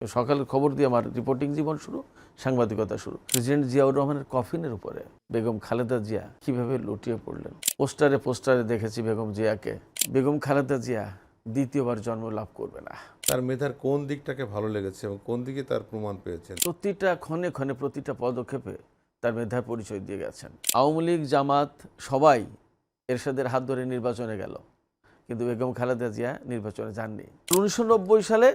সকালের খবর দিয়ে আমার রিপোর্টিং জীবন শুরু, সাংবাদিকতা শুরু। প্রেসিডেন্ট জিয়াউর রহমানের কফিনের উপরে বেগম খালেদা জিয়া কিভাবে লুটিয়ে পড়লেন। পোস্টারে পোস্টারে দেখেছি বেগম জিয়াকে। বেগম খালেদা জিয়া দ্বিতীয়বার জন্ম লাভ করবে না। তার মেধার কোন দিকটাকে ভালো লেগেছে এবং কোন দিকে তার প্রমাণ পেয়েছেন? প্রতিটা ক্ষণে ক্ষণে প্রতিটা পদক্ষেপে তার মেধার পরিচয় দিয়ে গেছেন। আওয়ামী লীগ, জামাত সবাই এরশাদের হাত ধরে নির্বাচনে গেল, কিন্তু বেগম খালেদা জিয়া নির্বাচনে যাননি। 1990 সালে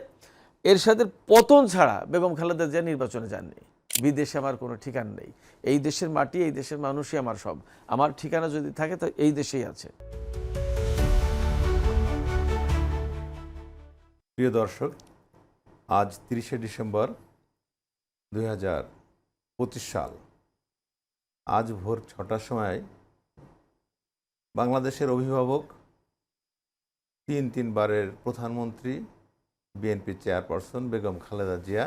এরশাদের পতন ছাড়া বেগম খালেদা জিয়া নির্বাচনে যাননি। বিদেশে আমার কোনো ঠিকানা নেই। এই দেশের মাটি, এই দেশের মানুষই আমার সব। আমার ঠিকানা যদি থাকে তো এই দেশেই আছে। প্রিয় দর্শক, আজ 30শে ডিসেম্বর 2025 সাল। আজ ভোর 6টার সময় বাংলাদেশের অভিভাবক, তিনবারের প্রধানমন্ত্রী, বিএনপি চেয়ারপারসন বেগম খালেদা জিয়া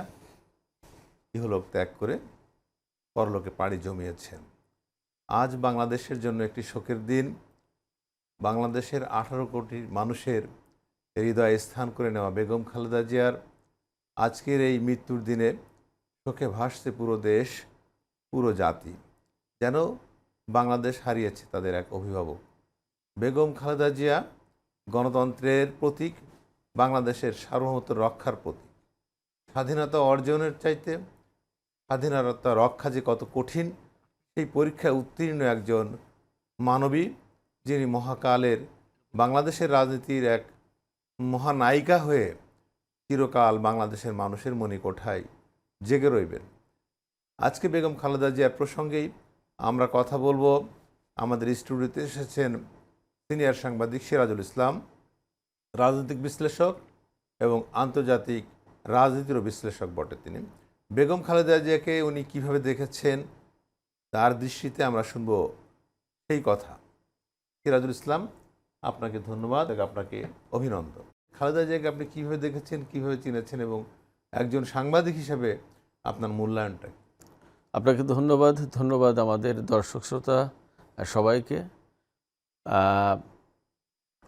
ইহলোক ত্যাগ করে পরলোকে পাড়ি জমিয়েছেন। আজ বাংলাদেশের জন্য একটি শোকের দিন। বাংলাদেশের 18 কোটি মানুষের হৃদয়ে স্থান করে নেওয়া বেগম খালেদা জিয়ার আজকের এই মৃত্যুর দিনে শোকে ভাসছে পুরো দেশ, পুরো জাতি। যেন বাংলাদেশ হারিয়েছে তাদের এক অভিভাবক। বেগম খালেদা জিয়া গণতন্ত্রের প্রতীক, বাংলাদেশের সার্বভৌমত্ব রক্ষার প্রতীক। স্বাধীনতা অর্জনের চাইতে স্বাধীনতা রক্ষা যে কত কঠিন, সেই পরীক্ষায় উত্তীর্ণ একজন মানবী, যিনি মহাকালের বাংলাদেশের রাজনীতির এক মহানায়িকা হয়ে চিরকাল বাংলাদেশের মানুষের মণিকোঠায় জেগে রইবেন। আজকে বেগম খালেদা জিয়ার প্রসঙ্গেই আমরা কথা বলবো। আমাদের স্টুডিওতে এসেছেন সিনিয়র সাংবাদিক সিরাজুল ইসলাম, রাজনৈতিক বিশ্লেষক এবং আন্তর্জাতিক রাজনীতিরও বিশ্লেষক বটে তিনি। বেগম খালেদা জিয়াকে উনি কীভাবে দেখেছেন তার দৃষ্টিতে আমরা শুনব সেই কথা। সিরাজুল ইসলাম, আপনাকে ধন্যবাদ, আপনাকে অভিনন্দন। খালেদা জিয়াকে আপনি কীভাবে দেখেছেন, কীভাবে চিনেছেন এবং একজন সাংবাদিক হিসেবে আপনার মূল্যায়নটা? আপনাকে ধন্যবাদ আমাদের দর্শক শ্রোতা সবাইকে।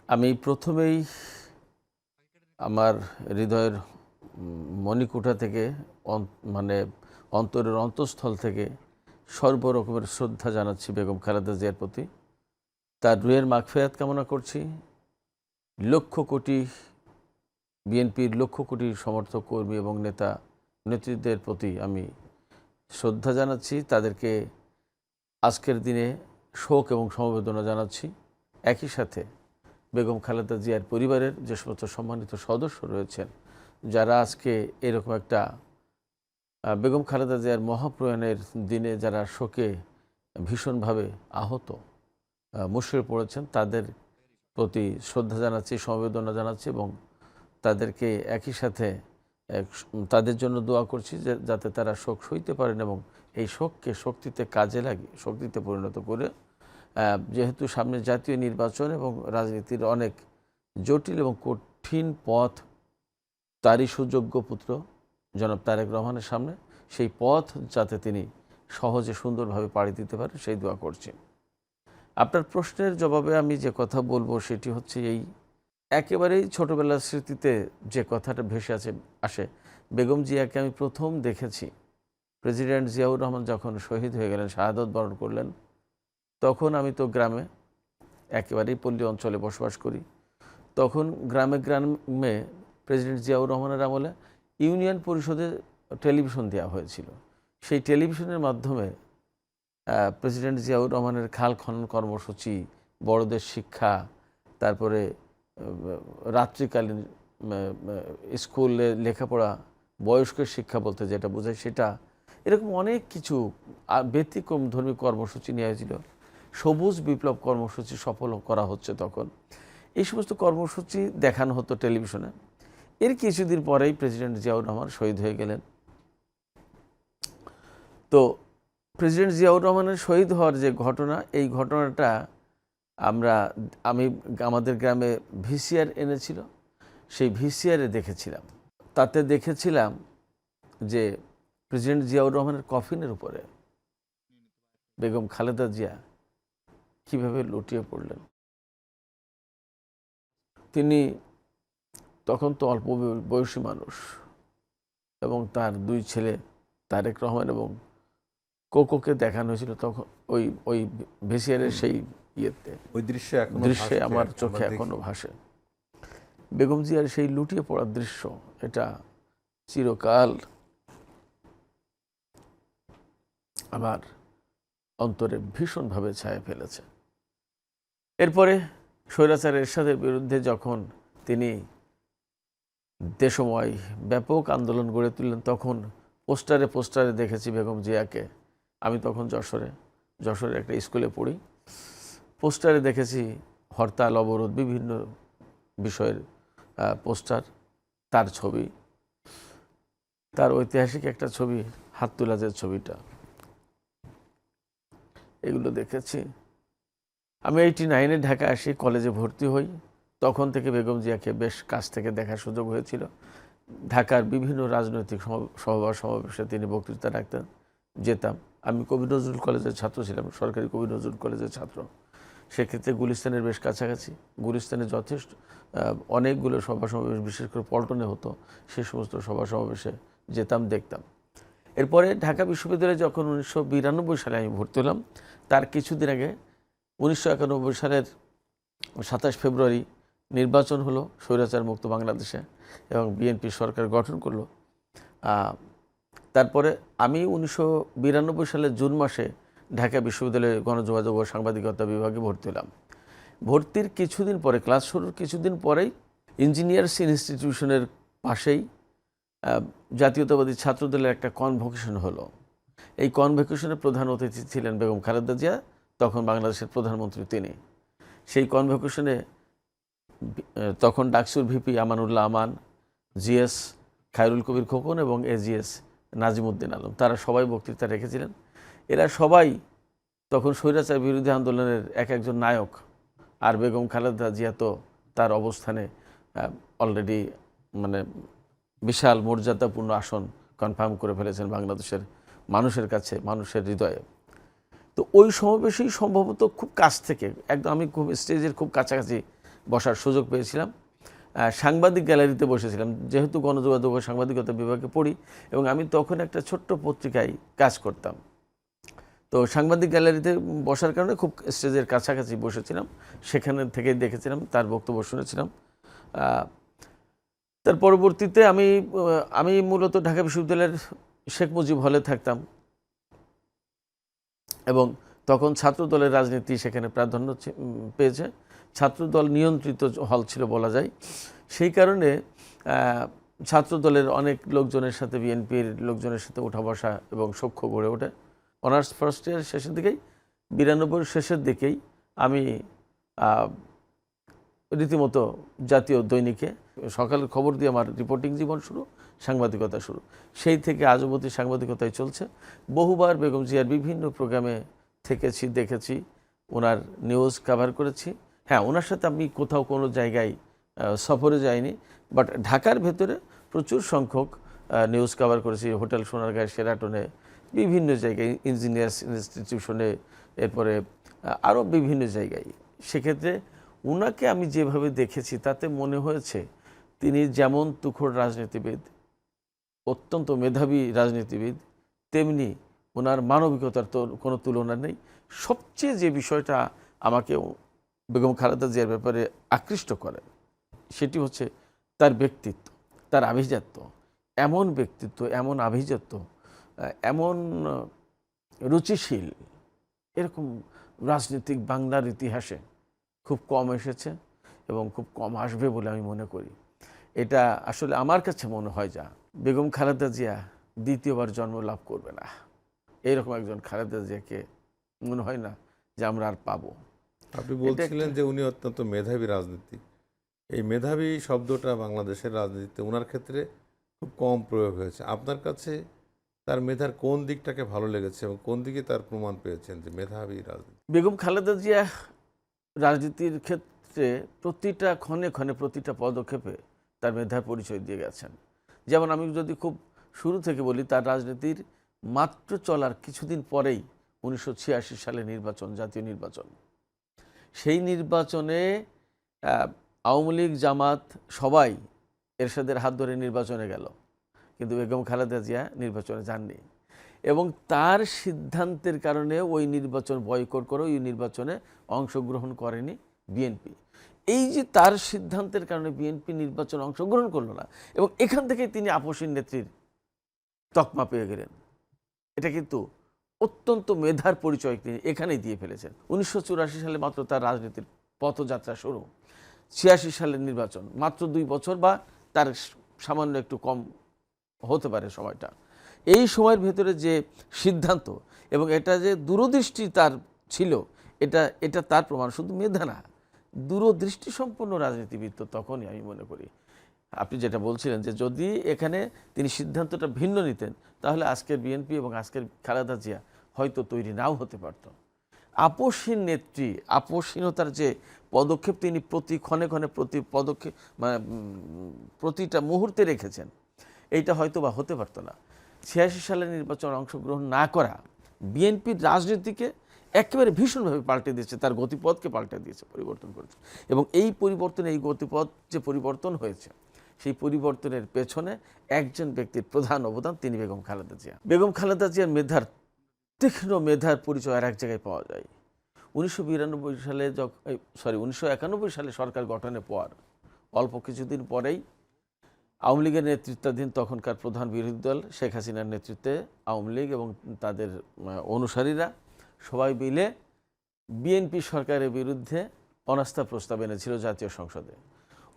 আমি প্রথমেই আমার হৃদয়ের মণিকোঠা থেকে, মানে অন্তরের অন্তঃস্থল থেকে সর্বরকমের শ্রদ্ধা জানাচ্ছি বেগম খালেদা জিয়ার প্রতি। তার রুহের মাগফিরাত কামনা করছি। বিএনপির লক্ষ কোটি সমর্থক, কর্মী এবং নেতৃত্বের প্রতি আমি শ্রদ্ধা জানাচ্ছি। তাদেরকে আজকের দিনে শোক এবং সমবেদনা জানাচ্ছি। একই সাথে বেগম খালেদা জিয়ার পরিবারের যে সমস্ত সম্মানিত সদস্য রয়েছেন, যারা আজকে এরকম একটা বেগম খালেদা জিয়ার মহাপ্রয়াণের দিনে যারা শোকে ভীষণভাবে আহত, মুষড়ে পড়েছেন, তাদের প্রতি শ্রদ্ধা জানাচ্ছি, সমবেদনা জানাচ্ছি এবং তাদেরকে একই সাথে তাদের জন্য দোয়া করছি যাতে তারা শোক সইতে পারেন এবং এই শোককে শক্তিতে কাজে লাগিয়ে শক্তিতে পরিণত করে, যেহেতু সামনে জাতীয় নির্বাচন এবং রাজনীতির অনেক জটিল এবং কঠিন পথ তারই সুযোগ্য পুত্র জনাব তারেক রহমানের সামনে, সেই পথ যাতে তিনি সহজে সুন্দরভাবে পাড়ি দিতে পারেন সেই দোয়া করছি। আপনার প্রশ্নের জবাবে আমি যে কথা বলবো সেটি হচ্ছে এই, একেবারেই ছোটোবেলার স্মৃতিতে যে কথাটা ভেসে আসে, বেগম জিয়াকে আমি প্রথম দেখেছি প্রেসিডেন্ট জিয়াউর রহমান যখন শহীদ হয়ে গেলেন, শাহাদত বরণ করলেন, তখন আমি তো গ্রামে, একেবারেই পল্লী অঞ্চলে বসবাস করি। তখন গ্রামে প্রেসিডেন্ট জিয়াউর রহমানের আমলে ইউনিয়ন পরিষদে টেলিভিশন দেওয়া হয়েছিল। সেই টেলিভিশনের মাধ্যমে প্রেসিডেন্ট জিয়াউর রহমানের খাল খনন কর্মসূচি, বড়দের শিক্ষা, তারপরে রাত্রিকালীন স্কুলে লেখাপড়া, বয়স্কের শিক্ষা বলতে যেটা বোঝায় সেটা, এরকম অনেক কিছু ব্যতিক্রম ধর্মী কর্মসূচি নেওয়া হয়েছিল। সবুজ বিপ্লব কর্মসূচি সফল করা হচ্ছে তখন। এই সমস্ত কর্মসূচি দেখানো হতো টেলিভিশনে। এর কিছুদিন পরেই প্রেসিডেন্ট জিয়াউর রহমান শহীদ হয়ে গেলেন। তো প্রেসিডেন্ট জিয়াউর রহমানের শহীদ হওয়ার যে ঘটনা, এই ঘটনাটা আমি আমাদের গ্রামে ভিসিআর এনেছিল, সেই ভিসিআরে দেখেছিলাম। তাতে দেখেছিলাম যে প্রেসিডেন্ট জিয়াউর রহমানের কফিনের উপরে বেগম খালেদা জিয়া কিভাবে লুটিয়ে পড়লেন। তিনি তখন তো অল্প বয়সী মানুষ, এবং তার দুই ছেলে তারেক রহমান এবং কোকোকে দেখানো হয়েছিল তখন ওই ওই ভিসিআরের সেই ইয়েতে ওই দৃশ্যে দৃশ্যে আমার চোখে এখনো ভাসে। বেগম জিয়ার সেই লুটিয়ে পড়ার দৃশ্য, এটা চিরকাল আমার অন্তরে ভীষণভাবে ছায়া ফেলেছে। এরপরে স্বৈরাচার এরশাদের বিরুদ্ধে যখন তিনি দেশময় ব্যাপক আন্দোলন গড়ে তুললেন, তখন পোস্টারে পোস্টারে দেখেছি বেগম জিয়াকে। আমি তখন যশোরে একটা স্কুলে পড়ি। পোস্টারে দেখেছি হরতাল, অবরোধ, বিভিন্ন বিষয়ের পোস্টার, তার ছবি, তার ঐতিহাসিক একটা ছবি, হাত তোলা যে ছবিটা, এগুলো দেখেছি। আমি 89-এ ঢাকা আসি, কলেজে ভর্তি হই। তখন থেকে বেগম জিয়াকে বেশ কাছ থেকে দেখার সুযোগ হয়েছিল। ঢাকার বিভিন্ন রাজনৈতিক সভা সমাবেশে তিনি বক্তৃতা রাখতেন, যেতাম। আমি কবি নজরুল কলেজের ছাত্র ছিলাম, সরকারি কবি নজরুল কলেজের ছাত্র। সেক্ষেত্রে গুলিস্তানের বেশ কাছাকাছি, গুলিস্তানে যথেষ্ট অনেকগুলো সভা সমাবেশ, বিশেষ করে পল্টনে হতো, সে সমস্ত সভা সমাবেশে যেতাম, দেখতাম। এরপরে ঢাকা বিশ্ববিদ্যালয়ে যখন 1992 সালে আমি ভর্তি হলাম, তার কিছুদিন আগে 1991 সালের 27 ফেব্রুয়ারি নির্বাচন হলো স্বৈরাচার মুক্ত বাংলাদেশে এবং বিএনপি সরকার গঠন করলো। তারপরে আমি 1992 সালের জুন মাসে ঢাকা বিশ্ববিদ্যালয়ে গণযোগাযোগ ও সাংবাদিকতা বিভাগে ভর্তি হলাম। ভর্তির কিছুদিন পরে, ক্লাস শুরুর কিছুদিন পরেই ইঞ্জিনিয়ার্স ইনস্টিটিউশনের পাশেই জাতীয়তাবাদী ছাত্রদলের একটা কনভোকেশন হলো। এই কনভোকেশনের প্রধান অতিথি ছিলেন বেগম খালেদা জিয়া, তখন বাংলাদেশের প্রধানমন্ত্রী তিনি। সেই কনভোকেশনে তখন ডাকসুর ভিপি আমানুল্লাহ আমান, জিএস খায়রুল কবির খোকন এবং এজিএস নাজিমুদ্দিন আলম, তারা সবাই বক্তৃতা রেখেছিলেন। এরা সবাই তখন স্বৈরাচার বিরোধী আন্দোলনের একজন নায়ক। আর বেগম খালেদা জিয়া তো তার অবস্থানে অলরেডি মানে বিশাল মর্যাদাপূর্ণ আসন কনফার্ম করে ফেলেছেন বাংলাদেশের মানুষের কাছে, মানুষের হৃদয়ে। তো ওই সমাবেশেই সম্ভবত খুব কাছ থেকে একদম আমি খুব স্টেজের খুব কাছাকাছি বসার সুযোগ পেয়েছিলাম। সাংবাদিক গ্যালারিতে বসেছিলাম, যেহেতু গণযোগাযোগ ও সাংবাদিকতা বিভাগে পড়ি এবং আমি তখন একটা ছোট্ট পত্রিকায় কাজ করতাম। তো সাংবাদিক গ্যালারিতে বসার কারণে খুব স্টেজের কাছাকাছি বসেছিলাম, সেখানে থেকেই দেখেছিলাম, তার বক্তব্য শুনেছিলাম। তার পরবর্তীতে আমি মূলত ঢাকা বিশ্ববিদ্যালয়ের শেখ মুজিব হলে থাকতাম এবং তখন ছাত্রদলের রাজনীতি সেখানে প্রাধান্য পেয়েছে। ছাত্রদল নিয়ন্ত্রিত হল ছিল বলা যায়। সেই কারণে ছাত্রদলের অনেক লোকজনের সাথে, বিএনপির লোকজনের সাথে ওঠা বসা এবং সখ্য গড়ে ওঠে। অনার্স ফার্স্ট ইয়ার শেষের দিকেই, 92 শেষের দিকেই আমি রীতিমতো জাতীয় দৈনিকে সকালের খবর দিয়ে আমার রিপোর্টিং জীবন শুরু, সাংবাদিকতা শুরু। সেই থেকে আজ অবধি সাংবাদিকতায় চলছে। বহুবার বেগম জিয়ার বিভিন্ন প্রোগ্রামে থেকেছি, দেখেছি, ওনার নিউজ কভার করেছি। হ্যাঁ, ওনার সাথে আমি কোথাও কোনো জায়গায় সফরে যাইনি, বাট ঢাকার ভেতরে প্রচুর সংখ্যক নিউজ কভার করেছি। হোটেল সোনারগাঁয়, শেরাটনে, বিভিন্ন জায়গায়, ইঞ্জিনিয়ার্স ইনস্টিটিউশনে, এরপরে আরও বিভিন্ন জায়গায়। সেক্ষেত্রে ওনাকে আমি যেভাবে দেখেছি তাতে মনে হয়েছে তিনি যেমন তুখোড় রাজনীতিবিদ, অত্যন্ত মেধাবী রাজনীতিবিদ, তেমনি ওনার মানবিকতার তো কোনো তুলনা নেই। সবচেয়ে যে বিষয়টা আমাকে বেগম খালেদা জিয়ার ব্যাপারে আকৃষ্ট করে সেটি হচ্ছে তার ব্যক্তিত্ব, তার আভিজাত্য। এমন ব্যক্তিত্ব, এমন আভিজাত্য, এমন রুচিশীল, এরকম রাজনীতিক বাংলার ইতিহাসে খুব কম এসেছে এবং খুব কম আসবে বলে আমি মনে করি। এটা আসলে আমার কাছে মনে হয় যা বেগম খালেদা জিয়া দ্বিতীয়বার জন্ম লাভ করবে না, এইরকম একজন খালেদা জিয়াকে মনে হয় না যে আমরা আর পাবো। আপনি বলছিলেন যে উনি অত্যন্ত মেধাবী রাজনীতিক। এই মেধাবী শব্দটা বাংলাদেশের রাজনীতিতে ওনার ক্ষেত্রে খুব কম প্রয়োগ হয়েছে। আপনার কাছে তার মেধার কোন দিকটাকে ভালো লেগেছে এবং কোন দিকে তার প্রমাণ পেয়েছেন যে মেধাবী রাজনীতি? বেগম খালেদা জিয়া রাজনীতির ক্ষেত্রে প্রতিটা ক্ষণে ক্ষণে, প্রতিটা পদক্ষেপে তার মেধার পরিচয় দিয়ে গেছেন। যেমন আমি যদি খুব শুরু থেকে বলি, তার রাজনীতির মাত্র চলার কিছুদিন পরেই 1986 সালে নির্বাচন, জাতীয় নির্বাচন। সেই নির্বাচনে আওয়ামী লীগ, জামাত সবাই এরশাদের হাত ধরে নির্বাচনে গেল, কিন্তু বেগম খালেদা জিয়া নির্বাচনে যাননি এবং তার সিদ্ধান্তের কারণে ওই নির্বাচন বয়কট করে ওই নির্বাচনে অংশগ্রহণ করেনি বিএনপি। এই যে তার সিদ্ধান্তের কারণে বিএনপি নির্বাচনে অংশগ্রহণ করলো না এবং এখান থেকে তিনি আপসীন নেত্রীর তকমা পেয়ে গেলেন। এটা কিন্তু অত্যন্ত মেধার পরিচয় তিনি এখানেই দিয়ে ফেলেছেন। 1984 সালে মাত্র তার রাজনীতির পথযাত্রা শুরু, 86 সালের নির্বাচন মাত্র 2 বছর বা তার সামান্য একটু কম হতে পারে সময়টা। এই সময়ের ভেতরে যে সিদ্ধান্ত এবং এটা যে দূরদৃষ্টি তার ছিল, এটা তার প্রমাণ। শুধু মেধা না, দূরদৃষ্টি সম্পন্ন রাজনীতিবিদ তো তখনই আমি মনে করি। আপনি যেটা বলছিলেন যে যদি এখানে তিনি সিদ্ধান্তটা ভিন্ন নিতেন তাহলে আজকের বিএনপি এবং আজকের খালেদা জিয়া হয়তো তৈরি নাও হতে পারত। আপসহীন নেত্রী, আপসহীনতার যে পদক্ষেপ তিনি প্রতি ক্ষণে ক্ষণে প্রতি পদক্ষেপ মানে প্রতিটা মুহূর্তে রেখেছেন, এইটা হয়তো বা হতে পারত না। 86 সালের নির্বাচনে অংশগ্রহণ না করা বিএনপির রাজনীতিকে একেবারে ভীষণভাবে পাল্টে দিয়েছে, তার গতিপথকে পাল্টে দিয়েছে, পরিবর্তন করেছে। এবং এই পরিবর্তন, এই গতিপথ যে পরিবর্তন হয়েছে, সেই পরিবর্তনের পেছনে একজন ব্যক্তির প্রধান অবদান, তিনি বেগম খালেদা জিয়া। বেগম খালেদা জিয়ার তীক্ষ্ণ মেধার পরিচয় আর এক জায়গায় পাওয়া যায়। 1991 সালে সরকার গঠনের পর অল্প কিছুদিন পরেই আওয়ামী লীগের নেতৃত্বাধীন তখনকার প্রধান বিরোধী দল শেখ হাসিনার নেতৃত্বে আওয়ামী লীগ এবং তাদের অনুসারীরা সবাই মিলে বিএনপি সরকারের বিরুদ্ধে অনাস্থা প্রস্তাব এনেছিল জাতীয় সংসদে।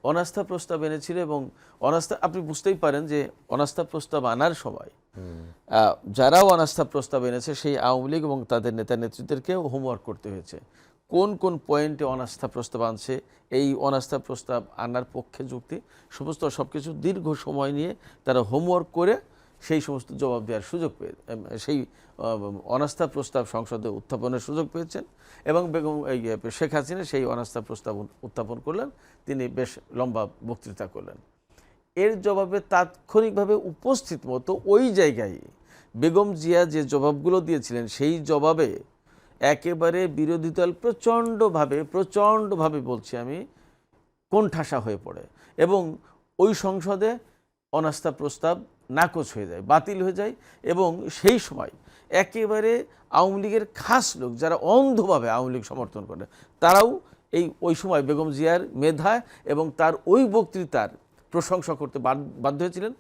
অনাস্থা প্রস্তাব এনেছিল এবং আপনি বুঝতেই পারেন যে অনাস্থা প্রস্তাব আনার সময় যারাও অনাস্থা প্রস্তাব এনেছে সেই আওয়ামী লীগ এবং তাদের নেতা নেতৃত্বদেরকেও হোমওয়ার্ক করতে হয়েছে। কোন কোন পয়েন্টে অনাস্থা প্রস্তাব আনছে, এই অনাস্থা প্রস্তাব আনার পক্ষে যুক্তি সব কিছু দীর্ঘ সময় নিয়ে তারা হোমওয়ার্ক করে সেই সমস্ত জবাব দেওয়ার সুযোগ পেয়ে সেই অনাস্থা প্রস্তাব সংসদে উত্থাপনের সুযোগ পেয়েছেন এবং বেগম শেখ হাসিনা সেই অনাস্থা প্রস্তাব উত্থাপন করলেন। তিনি বেশ লম্বা বক্তৃতা করলেন। এর জবাবে তাৎক্ষণিকভাবে উপস্থিত মতো ওই জায়গায় বেগম জিয়া যে জবাবগুলো দিয়েছিলেন, সেই জবাবে একেবারে বিরোধী দল প্রচণ্ডভাবে বলছি আমি, কোণঠাসা হয়ে পড়ে এবং ওই সংসদে অনাস্থা প্রস্তাব নাকচ হয়ে যায়, বাতিল হয়ে যায়। এবং সেই সময় একেবারে আওয়ামী লীগের খাস লোক যারা অন্ধভাবে আওয়ামী লীগ সমর্থন করে, তারাও ওই সময় বেগম জিয়ার মেধা এবং তার ওই বক্তৃতার প্রশংসা করতে বাধ্য হয়েছিলেন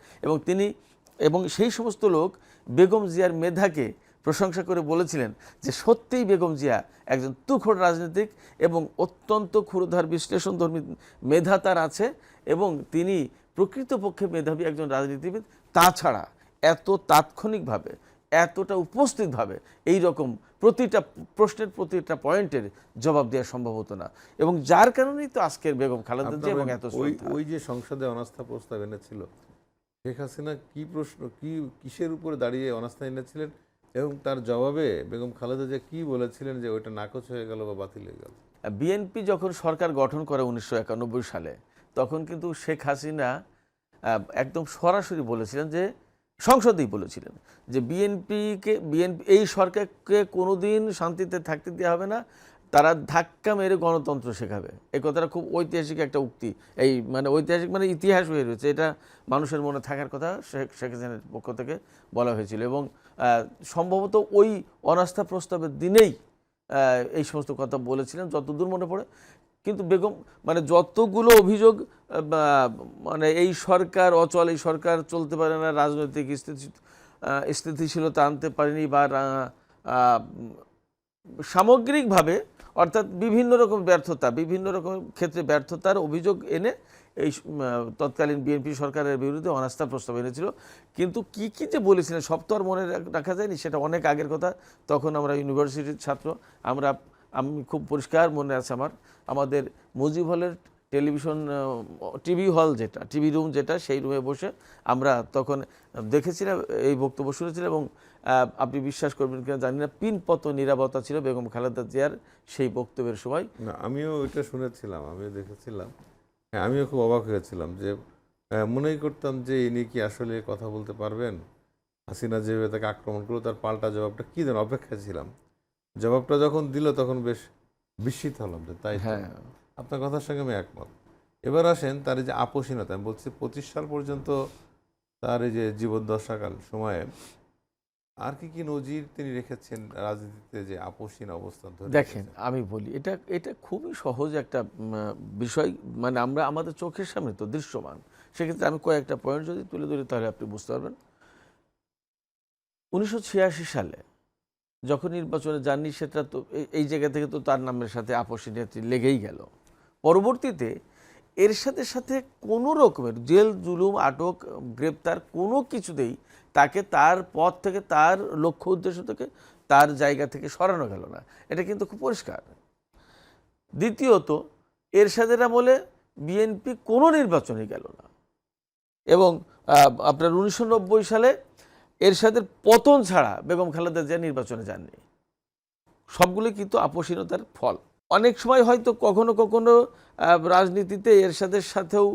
এবং সেই সমস্ত লোক বেগম জিয়ার মেধাকে প্রশংসা করে বলেছিলেন যে সত্যিই বেগম জিয়া একজন তুখোড় রাজনীতিক এবং অত্যন্ত ক্ষুরধার বিশ্লেষণধর্মী মেধা তার আছে এবং তিনি প্রকৃতপক্ষে মেধাবী একজন রাজনীতিবিদ। তাছাড়া এত তাৎক্ষণিকভাবে, এতটা উপস্থিতভাবে এই রকম প্রতিটা প্রশ্নের প্রতিটা পয়েন্টের জবাব দেওয়া সম্ভব হতো না এবং যার কারণেই তো আজকের বেগম খালেদা জিয়া এবং এত ওই যে সংসদে অনাস্থা প্রস্তাব এনেছিল, শেখ হাসিনা কিসের উপরে দাঁড়িয়ে অনাস্থা এনেছিলেন এবং তার জবাবে বেগম খালেদা জিয়া কি বলেছিলেন যে ওইটা নাকচ হয়ে গেল বা বাতিল হয়ে গেল? বিএনপি যখন সরকার গঠন করে 1991 সালে, তখন কিন্তু শেখ হাসিনা একদম সরাসরি বলেছিলেন যে, সংসদেই বলেছিলেন যে বিএনপি এই সরকারকে কোনোদিন শান্তিতে থাকতে দেওয়া হবে না, তারা ধাক্কা মেরে গণতন্ত্র শেখাবে। এই কথাটা খুব ঐতিহাসিক একটা উক্তি, ঐতিহাসিক ইতিহাস হয়ে রয়েছে, এটা মানুষের মনে থাকার কথা শেখ হাসিনার পক্ষ থেকে বলা হয়েছিল এবং সম্ভবত ওই অনাস্থা প্রস্তাবের দিনেই এই সমস্ত কথা বলেছিলেন যতদূর মনে পড়ে। কিন্তু বেগম যতগুলো অভিযোগ এই সরকার অচল, এই সরকার চলতে পারে না, রাজনৈতিক স্থিতিশীলতা আনতে পারেনি বা সামগ্রিকভাবে অর্থাৎ বিভিন্ন রকম ক্ষেত্রে ব্যর্থতার অভিযোগ এনে এই তৎকালীন বিএনপি সরকারের বিরুদ্ধে অনাস্থা প্রস্তাব এনেছিল। কিন্তু কি যে বলেছিলেন সব তো আর মনে রাখা যায়নি, সেটা অনেক আগের কথা। তখন আমরা ইউনিভার্সিটির ছাত্র, আমি খুব পরিষ্কার মনে আছে আমাদের মুজিব হলের টিভি রুম যেটা, সেই রুমে বসে আমরা তখন দেখেছিলাম, এই বক্তব্য শুনেছিলাম এবং আপনি বিশ্বাস করবেন কিনা জানি না, পিনপত নিরাপত্তা ছিল বেগম খালেদা জিয়ার সেই বক্তব্যের সময়। না, আমিও ওইটা শুনেছিলাম, আমিও দেখেছিলাম। হ্যাঁ, আমিও খুব অবাক হয়েছিলাম যে মনেই করতাম যে ইনি কি আসলে কথা বলতে পারবেন। হাসিনা যেভাবে তাকে আক্রমণ করলো, তার পাল্টা জবাবটা কি যেন অপেক্ষা ছিলাম। জবাবটা যখন দিল তখন বেশ বিস্মিত হলাম যে তাই। হ্যাঁ, আপনার কথার সঙ্গে আমি একমত। এবার আসেন তার যে আপসীনতা, আমি বলছি 25 সাল পর্যন্ত তার এই যে জীবদ্দশাকাল সময়ে আর কি কি নজির তিনি রেখেছেন রাজনীতিতে, যে আপোষহীন অবস্থান ধরে দেখেন, রেখেছেন? আমি বলি, এটা খুবই সহজ একটা বিষয়, মানে আমরা আমাদের চোখের সামনে তো দৃশ্যমান। সেক্ষেত্রে আমি কয়েকটা পয়েন্ট যদি তুলে ধরি তাহলে আপনি বুঝতে পারবেন। 1986 সালে যখন নির্বাচনে যাননি, সেটা তো এই জায়গা থেকে তো তার নামের সাথে আপসী নেত্রী লেগেই গেল। পরবর্তীতে এর সাথে সাথে কোনো রকমের জেল জুলুম, আটক, গ্রেপ্তার কোনো কিছুতেই তাকে তার পথ থেকে, তার লক্ষ্য উদ্দেশ্য থেকে, তার জায়গা থেকে সরানো গেল না। এটা কিন্তু খুব পরিষ্কার। দ্বিতীয়ত, এরশাদের আমলে বিএনপি কোনো নির্বাচনে গেল না, এবং আপনার 1990 সালে এরশাদের পতন ছাড়া বেগম খালেদা জিয়া নির্বাচনে যাননি। সবগুলো কিন্তু আপোষহীনতার ফল। অনেক সময় হয়তো কখনো কখনো রাজনীতিতে এরশাদের সাথেও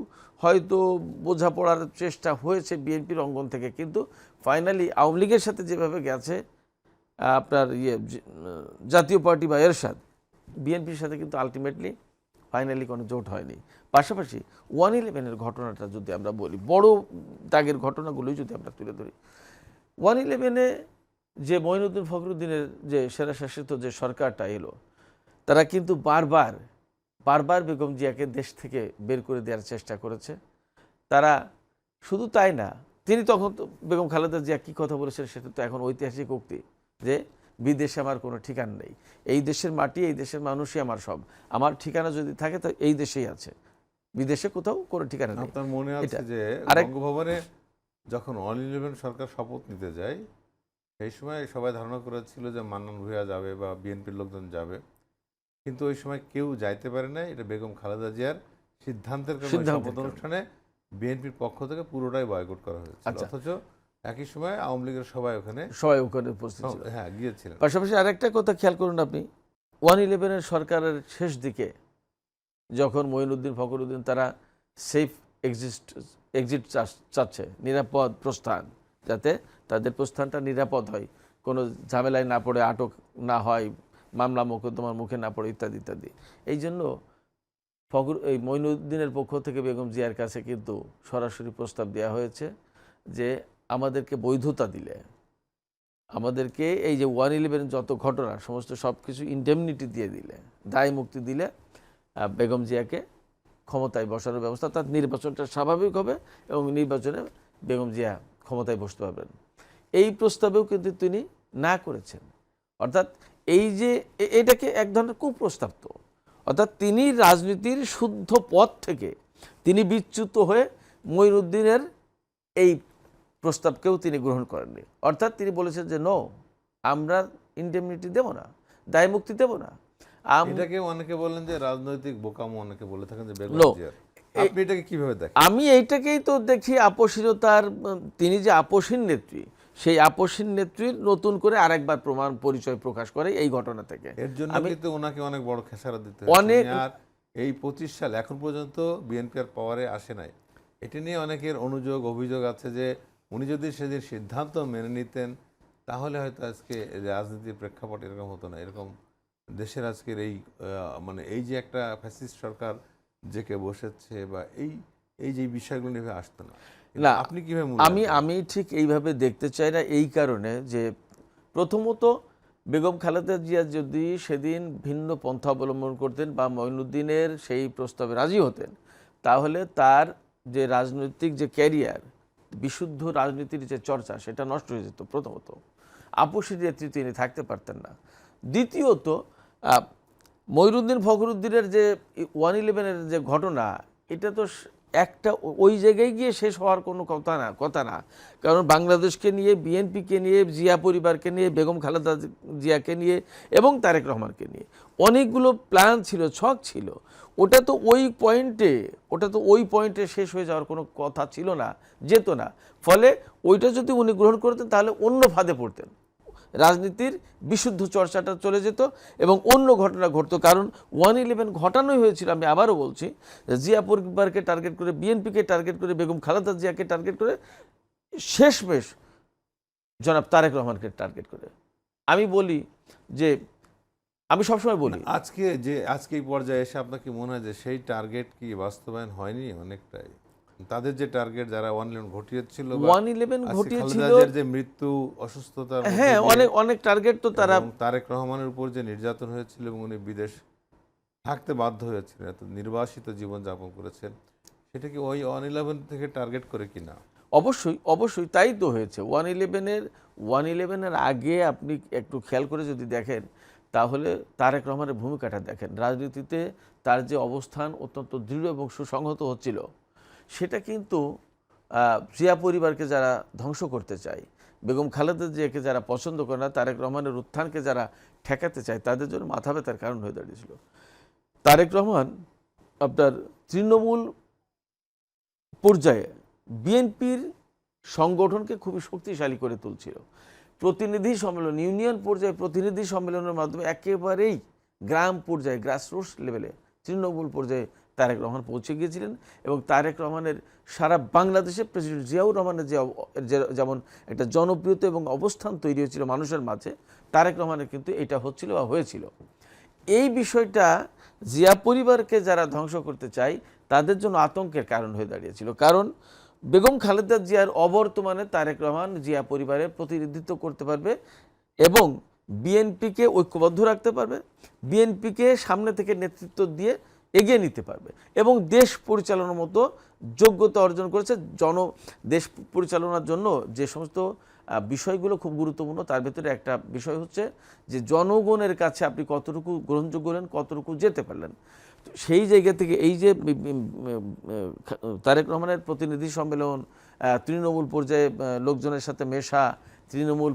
হয়তো বোঝাপড়ার চেষ্টা হয়েছে বিএনপির অঙ্গন থেকে, কিন্তু ফাইনালি আওয়ামী লীগের সাথে যেভাবে গেছে আপনার জাতীয় পার্টি বা এরশাদ, বিএনপির সাথে কিন্তু আলটিমেটলি ফাইনালি কোনো জোট হয়নি। পাশাপাশি 111-এর ঘটনাটা যদি আমরা বলি, বড় দাগের ঘটনাগুলোই যদি আমরা তুলে ধরি, 111-এ যে মঈনুদ্দিন ফখরুদ্দিনের যে সেরা শাসিত যে সরকারটা এলো, তারা কিন্তু বারবার বেগম জিয়াকে দেশ থেকে বের করে দেওয়ার চেষ্টা করেছে। তারা শুধু তাই না, তিনি তখন তো বেগম খালেদা জিয়া কী কথা বলেছেন সেটা তো এখন ঐতিহাসিক উক্তি, যে বিদেশে আমার কোনো ঠিকানা নেই, এই দেশের মাটি, এই দেশের মানুষই আমার সব, আমার ঠিকানা যদি থাকে তো এই দেশেই আছে, বিদেশে কোথাও কোনো ঠিকানা নেই। আপনার মনে আছে যে বঙ্গভবনে যখন 111 সরকার শপথ নিতে যায়, সেই সময় সবাই ধারণা করেছিল যে মান্নান ভূঁইয়া যাবে বা বিএনপির লোকজন যাবে, কিন্তু ওই সময় কেউ যাইতে পারে না। এটা বেগম খালেদা জিয়ার সিদ্ধান্তের কারণে শপথ অনুষ্ঠানে বিএনপির পক্ষ থেকে পুরোটাই বয়কট করা হয়েছে। অথচ একই সময় আওয়ামী লীগের সবাই ওখানে উপস্থিত ছিল, হ্যাঁ গিয়েছিলেন। পাশাপাশি আরেকটা কথা খেয়াল করুন আপনি, 111-এর সরকারের শেষ দিকে যখন মঈনুদ্দিন ফখরুদ্দিন তারা সেফ এক্সিট চাচ্ছে, নিরাপদ প্রস্থান, যাতে তাদের প্রস্থানটা নিরাপদ হয়, কোনো ঝামেলায় না পড়ে, আটক না হয়, মামলা মোকদ্দমার মুখে না পড়ে, ইত্যাদি ইত্যাদি। এই জন্য এই মঈনুদ্দিনের পক্ষ থেকে বেগম জিয়ার কাছে কিন্তু সরাসরি প্রস্তাব দেওয়া হয়েছে যে আমাদেরকে বৈধতা দিলে, আমাদেরকে এই যে 111 যত ঘটনা সমস্ত সব কিছু ইন্ডেমনিটি দিয়ে দিলে, দায় মুক্তি দিলে বেগম জিয়াকে ক্ষমতায় বসানোর ব্যবস্থা, তার নির্বাচনটা স্বাভাবিক হবে এবং নির্বাচনে বেগম জিয়া ক্ষমতায় বসতে পারবেন। এই প্রস্তাবেও কিন্তু তিনি না করেছেন। অর্থাৎ এই যে এটাকে এক ধরনের কুপ্রস্তাব, তো অর্থাৎ তিনি রাজনীতির শুদ্ধ পথ থেকে তিনি বিচ্যুত হয়ে মঈনুদ্দিনের এই প্রস্তাবকেও তিনি গ্রহণ করেননি। অর্থাৎ তিনি বলেছেন যে নো, আমরা ইন্ডেমনিটি দেব না, দায় মুক্তি দেব না। এটাকে অনেকে বলেন যে রাজনৈতিক বোকামো, অনেকে বলে থাকেন যে বেগম জিয়ার। আপনি এটাকে কিভাবে দেখেন? আমি এইটাকেই তো দেখি আপোষহীনতার, তিনি যে আপোষহীন নেত্রী, সেই আপোষহীন নেত্রীর নতুন করে আরেকবার প্রমাণ পরিচয় প্রকাশ করে এই ঘটনা থেকে। এর জন্য কিন্তু ওনাকে অনেক বড় খেসারত দিতে অনেক, আর এই 25 সাল এখন পর্যন্ত বিএনপি আর পাওয়ারে আসে নাই। এটা নিয়ে অনেকের অনুযোগ অভিযোগ আছে যে উনি যদি সেদিন সিদ্ধান্ত মেনে নিতেন তাহলে হয়তো আজকে রাজনীতির প্রেক্ষাপট এরকম হতো না। এরকম দেশের আজকের এই মানে এই যে একটা ফ্যাসিস্ট সরকার জেকে বসেছে বা এই যে বিষয়গুলো নিয়ে আসতো না। না, আপনি কিভাবে? আমি ঠিক এইভাবে দেখতে চাই না, এই কারণে যে প্রথমত বেগম খালেদা জিয়া যদি সেদিন ভিন্ন পন্থা অবলম্বন করতেন বা মঈনুদ্দিনের সেই প্রস্তাবে রাজি হতেন, তাহলে তার যে রাজনৈতিক যে ক্যারিয়ার, বিশুদ্ধ রাজনীতির যে চর্চা, সেটা নষ্ট হয়ে যেত। প্রথমত আপোষী নেত্রী তিনি থাকতে পারতেন না। দ্বিতীয়ত মঈনুদ্দিন ফখরুদ্দিনের যে 111-এর যে ঘটনা, এটা তো একটা ওই জায়গায় গিয়ে শেষ হওয়ার কোনো কথা না। কারণ বাংলাদেশকে নিয়ে, বিএনপিকে নিয়ে, জিয়া পরিবারকে নিয়ে, বেগম খালেদা জিয়াকে নিয়ে এবং তারেক রহমানকে নিয়ে অনেকগুলো প্ল্যান ছিল, ছক ছিল। ওটা তো ওই পয়েন্টে শেষ হয়ে যাওয়ার কোনো কথা ছিল না, যেত না। ফলে ওইটা যদি উনি গ্রহণ করতেন তাহলে অন্য ফাঁদে পড়তেন, রাজনীতির বিশুদ্ধ চর্চাটা চলে যেত এবং অন্য ঘটনা ঘটতো। কারণ 111 ঘটানোই হয়েছিল, আমি আবারও বলছি, জিয়া পরিবারকে টার্গেট করে, বিএনপিকে টার্গেট করে, বেগম খালেদা জিয়াকে টার্গেট করে, শেষমেশ জনাব তারেক রহমানকে টার্গেট করে। আমি বলি যে, আমি সবসময় বলি, আজকে এই পর্যায়ে এসে আপনার কি মনে হয় যে সেই টার্গেট কি বাস্তবায়ন হয়নি? অনেকটাই তাদের যে টার্গেট যারা 111 ঘটিয়েছিল বা 111 আজকে ঘটিয়েছিল, খালেদা জিয়ার যে মৃত্যু অসুস্থতার মধ্যে হ্যাঁ, দিয়ে অনেক অনেক টার্গেট তো তারা, এবং তারেক রহমানের উপর যে নির্যাতন হয়েছিল এবং উনি বিদেশ থাকতে বাধ্য হয়েছিলেন, এত নির্বাসিত জীবন যাপন করেছেন, সেটা কি ওই 111 থেকে টার্গেট করে কিনা? অবশ্যই অবশ্যই তাই তো হয়েছে। 111-এর আগে আপনি একটু খেয়াল করে যদি দেখেন, তাহলে তারেক রহমানের ভূমিকাটা দেখেন। রাজনীতিতে তার যে অবস্থান অত্যন্ত দৃঢ় এবং সুসংহত হচ্ছিল, সেটা কিন্তু জিয়া পরিবারকে যারা ধ্বংস করতে চায়, বেগম খালেদা জিয়াকে যারা পছন্দ করে না, তারেক রহমানের উত্থানকে যারা ঠেকাতে চায়, তাদের জন্য মাথা ব্যথার কারণ হয়ে দাঁড়িয়েছিল। তারেক রহমান আপনার তৃণমূল পর্যায়ে বিএনপির সংগঠনকে খুবই শক্তিশালী করে তুলছিল। প্রতিনিধি সম্মেলন, ইউনিয়ন পর্যায়ে প্রতিনিধি সম্মেলনের মাধ্যমে একেবারেই গ্রাম পর্যায়ে, গ্রাসরুটস লেভেলে, তৃণমূল পর্যায়ে তারেক রহমান পৌঁছে গিয়েছিলেন। এবং তারেক রহমানের সারা বাংলাদেশে প্রেসিডেন্ট জিয়াউর রহমানের যেমন একটা জনপ্রিয়তা এবং অবস্থান তৈরি হয়েছিল মানুষের মাঝে, তারেক রহমানের কিন্তু এটা হচ্ছিল বা হয়েছিল। এই বিষয়টা জিয়া পরিবারকে যারা ধ্বংস করতে চায় তাদের জন্য আতঙ্কের কারণ হয়ে দাঁড়িয়েছিল। কারণ বেগম খালেদা জিয়ার অবর্তমানে তারেক রহমান জিয়া পরিবারের প্রতিনিধিত্ব করতে পারবে এবং বিএনপিকে ঐক্যবদ্ধ রাখতে পারবে, বিএনপিকে সামনে থেকে নেতৃত্ব দিয়ে এগিয়ে নিতে পারবে এবং দেশ পরিচালনার মতো যোগ্যতা অর্জন করেছে। দেশ পরিচালনার জন্য যে সমস্ত বিষয়গুলো খুব গুরুত্বপূর্ণ, তার ভেতরে একটা বিষয় হচ্ছে যে জনগণের কাছে আপনি কতটুকু গ্রহণযোগ্য হলেন, কতটুকু যেতে পারলেন। সেই জায়গা থেকে এই যে তারেক রহমানের প্রতিনিধি সম্মেলন, তৃণমূল পর্যায়ে লোকজনের সাথে মেশা, তৃণমূল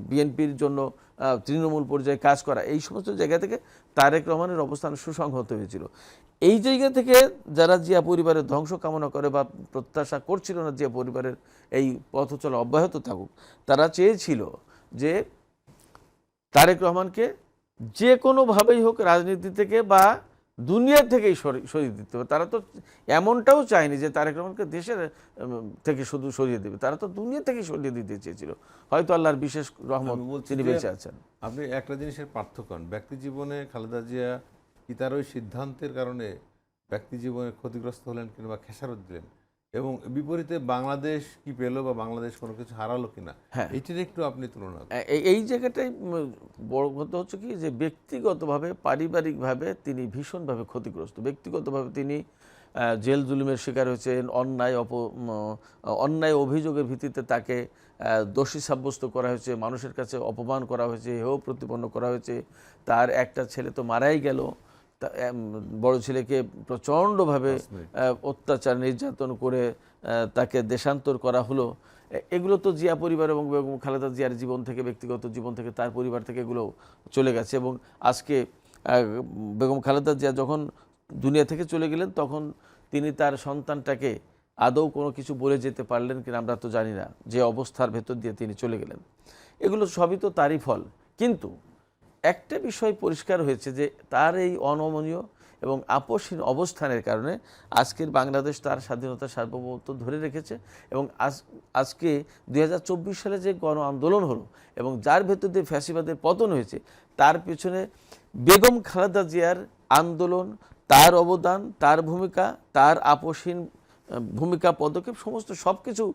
বিএনপির জন্য তৃণমূল পর্যায়ে কাজ করা, এই সমস্ত জায়গা থেকে তারেক রহমানের অবস্থান সুসংহত হয়েছিল। এই জায়গা থেকে যারা জিয়া পরিবারের ধ্বংস কামনা করে বা প্রত্যাশা করছিল না জিয়া পরিবারের এই পথ চলা অব্যাহত থাকুক, তারা চেয়েছিল যে তারেক রহমানকে যে কোনোভাবেই হোক রাজনীতি থেকে বা দুনিয়া থেকেই সরিয়ে দিতে হবে। তারা তো এমনটাও চায়নি যে তারেক রহমানকে দেশের থেকে শুধু সরিয়ে দেবে, তারা তো দুনিয়া থেকেই সরিয়ে দিতে চেয়েছিল। হয়তো আল্লাহর বিশেষ রহমত তিনি বেঁচে আছেন। আপনি একটা জিনিসের পার্থক্য, ব্যক্তি জীবনে খালেদা জিয়া কি তার ওই সিদ্ধান্তের কারণে ব্যক্তি জীবনে ক্ষতিগ্রস্ত হলেন কিংবা খেসারত দিলেন, এবং বিপরীতে বাংলাদেশ কি পেল বা বাংলাদেশ কোনো কিছু হারালো কিনা, হ্যাঁ, এটির একটু আপনি তুলনা করেন। এই জায়গাটাই বড় কথা হচ্ছে কি, যে ব্যক্তিগতভাবে পারিবারিকভাবে তিনি ভীষণভাবে ক্ষতিগ্রস্ত। ব্যক্তিগতভাবে তিনি জেল জুলুমের শিকার হয়েছেন, অন্যায় অভিযোগের ভিত্তিতে তাকে দোষী সাব্যস্ত করা হয়েছে, মানুষের কাছে অপমান করা হয়েছে, হেয় প্রতিপন্ন করা হয়েছে। তার একটা ছেলে তো মারাই গেল, বড় ছেলেকে প্রচণ্ডভাবে অত্যাচার নির্যাতন করে তাকে দেশান্তর করা হলো। এগুলো তো জিয়া পরিবার এবং বেগম খালেদা জিয়ার জীবন থেকে, ব্যক্তিগত জীবন থেকে, তার পরিবার থেকে এগুলো চলে গেছে। এবং আজকে বেগম খালেদা জিয়া যখন দুনিয়া থেকে চলে গেলেন, তখন তিনি তার সন্তানটাকে আদৌ কোনো কিছু বলে যেতে পারলেন কিনা আমরা তো জানি না, যে অবস্থার ভেতর দিয়ে তিনি চলে গেলেন। এগুলো সবই তো তারই ফল। কিন্তু একটা বিষয় পরিষ্কার হয়েছে যে তার এই অনমনীয় এবং আপোষহীন অবস্থানের কারণে আজকের বাংলাদেশ তার স্বাধীনতা সার্বভৌমত্ব ধরে রেখেছে। এবং আজকে 2024 সালে যে গণ আন্দোলন হলো এবং যার ভেতর দিয়ে ফ্যাসিবাদের পতন হয়েছে, তার পেছনে বেগম খালেদা জিয়ার আন্দোলন, তার অবদান, তার ভূমিকা, তার আপোষহীন ভূমিকা, পদক্ষেপ, সমস্ত সব কিছু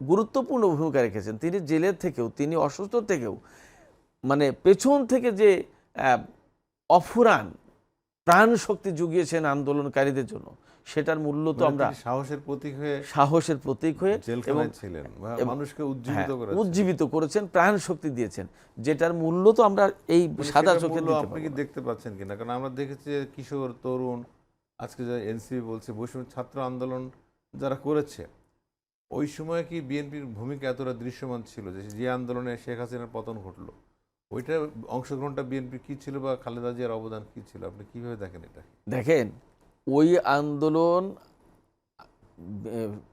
গুরুত্বপূর্ণ ভূমিকা রেখেছেন। তিনি জেলের থেকেও, তিনি অসুস্থ থেকেও, মানে পেছন থেকে যে অফুরান প্রাণ শক্তি জুগিয়েছেন আন্দোলনকারীদের জন্য, সেটার মূল্য তো আমরা সাহসের প্রতীক হয়ে এবং ছিলেন, মানুষকে উজ্জীবিত করেছেন, প্রাণ শক্তি দিয়েছেন, যেটার মূল্য তো আমরা এই সাদা চোখে দিতে আপনি কি দেখতে পাচ্ছেন কিনা? কারণ আমরা দেখেছি কিশোর তরুণ, আজকে যারা এনসিপি বলছে, বৈষম্য ছাত্র আন্দোলন যারা করেছে, ওই সময় কি বিএনপির ভূমিকা এতটা দৃশ্যমান ছিল যে আন্দোলনে শেখ হাসিনার পতন ঘটলো, ওইটা অংশগ্রহণটা বিএনপি কি ছিল বা খালেদা জিয়ার অবদান কি ছিল? আপনি কিভাবে দেখেন এটা? দেখেন, ওই আন্দোলন,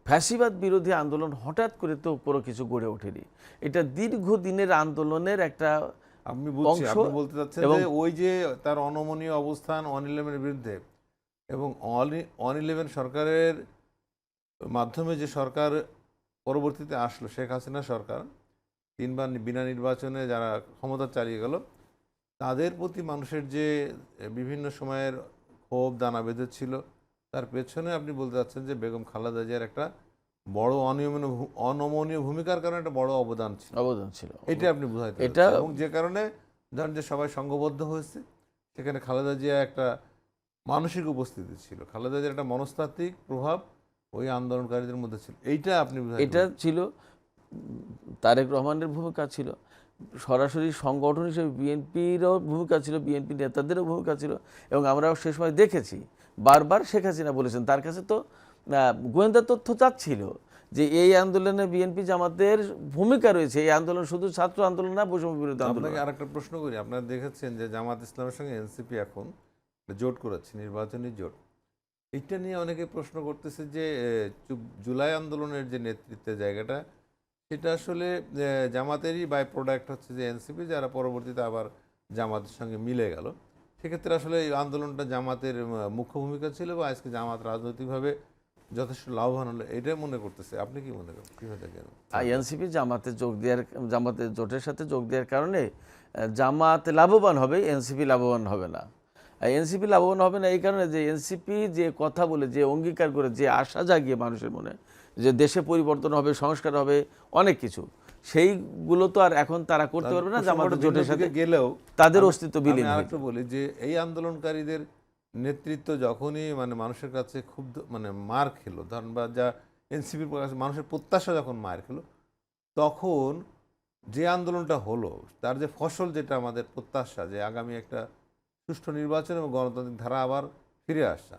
ফ্যাসিবাদ বিরোধী আন্দোলন হঠাৎ করে তো কোনো কিছু গড়ে ওঠেনি। এটা দীর্ঘদিনের আন্দোলনের একটা আমি বুঝছি, আপনি বলতে চাচ্ছেন যে ওই যে তার অনমনীয় অবস্থান 111 এর বিরুদ্ধে এবং 111 সরকারের মাধ্যমে যে সরকার পরবর্তীতে আসলো, শেখ হাসিনা সরকার, 3 বার বিনা নির্বাচনে যারা ক্ষমতা চালিয়ে গেল, তাদের প্রতি মানুষের যে বিভিন্ন সময়ের ক্ষোভ দানা বেঁধেছিল, তার পেছনে আপনি বলতে চাচ্ছেন যে বেগম খালেদা জিয়ার একটা বড় অনমনীয় ভূমিকার কারণে একটা বড় অবদান ছিল, অবদান ছিল। এটা আপনি বুঝাইতে এটা চাচ্ছেন। এবং যে কারণে ধরেন যে সবাই সংঘবদ্ধ হয়েছে, সেখানে খালেদা জিয়া একটা মানসিক উপস্থিতি ছিল, খালেদা জিয়ার একটা মনস্তাত্ত্বিক প্রভাব ওই আন্দোলনকারীদের মধ্যে ছিল, এইটা আপনি এটা ছিল। তারেক রহমানের ভূমিকা ছিল, সরাসরি সংগঠন হিসেবে বিএনপিরও ভূমিকা ছিল, বিএনপি নেতাদেরও ভূমিকা ছিল। এবং আমরাও সে সময় দেখেছি, বারবার শেখ হাসিনা বলেছেন, তার কাছে তো গোয়েন্দা তথ্য চাচ্ছিল যে এই আন্দোলনে বিএনপি জামাতের ভূমিকা রয়েছে। এই আন্দোলন শুধু ছাত্র আন্দোলন না, বৈষম্য বিরোধী আন্দোলন। আপনাকে আরেকটা প্রশ্ন করি, আপনারা দেখেছেন যে জামাত ইসলামের সঙ্গে এনসিপি এখন জোট করেছে, নির্বাচনী জোট। এইটা নিয়ে অনেকে প্রশ্ন করতেছে যে জুলাই আন্দোলনের যে নেতৃত্বের জায়গাটা, সেটা আসলে জামাতেরই বাই প্রোডাক্ট হচ্ছে যে এনসিপি, যারা পরবর্তীতে আবার জামাতের সঙ্গে মিলে গেল। সেক্ষেত্রে আসলে এই আন্দোলনটা জামাতের মুখ্য ভূমিকা ছিল, বা আজকে জামাত রাজনৈতিকভাবে যথেষ্ট লাভবান হলো, এটাই মনে করতেছে। আপনি কি মনে করেন, কীভাবে দেখেন? এনসিপি জামাতের জোটের সাথে যোগ দেওয়ার কারণে জামাত লাভবান হবে, এনসিপি লাভবান হবে না। এনসিপি লাভবান হবে না এই কারণে যে এনসিপি যে কথা বলে, যে অঙ্গীকার করে, যে আশা জাগিয়ে মানুষের মনে যে দেশে পরিবর্তন হবে, সংস্কার হবে, অনেক কিছু, সেইগুলো তো আর এখন তারা করতে পারবে না। জামাতের জোটের সাথে গেলেও তাদের অস্তিত্ব বিলীন আমি হবে। আরেকটু বলি যে এই আন্দোলনকারীদের নেতৃত্ব যখনই মানে মানুষের কাছে খুব মানে মার খেলো, ধরেন বা যা এনসিপির কাছে মানুষের প্রত্যাশা যখন মার খেলো, তখন যে আন্দোলনটা হলো তার যে ফসল, যেটা আমাদের প্রত্যাশা যে আগামী একটা সুষ্ঠু নির্বাচন এবং গণতান্ত্রিক ধারা আবার ফিরে আসা,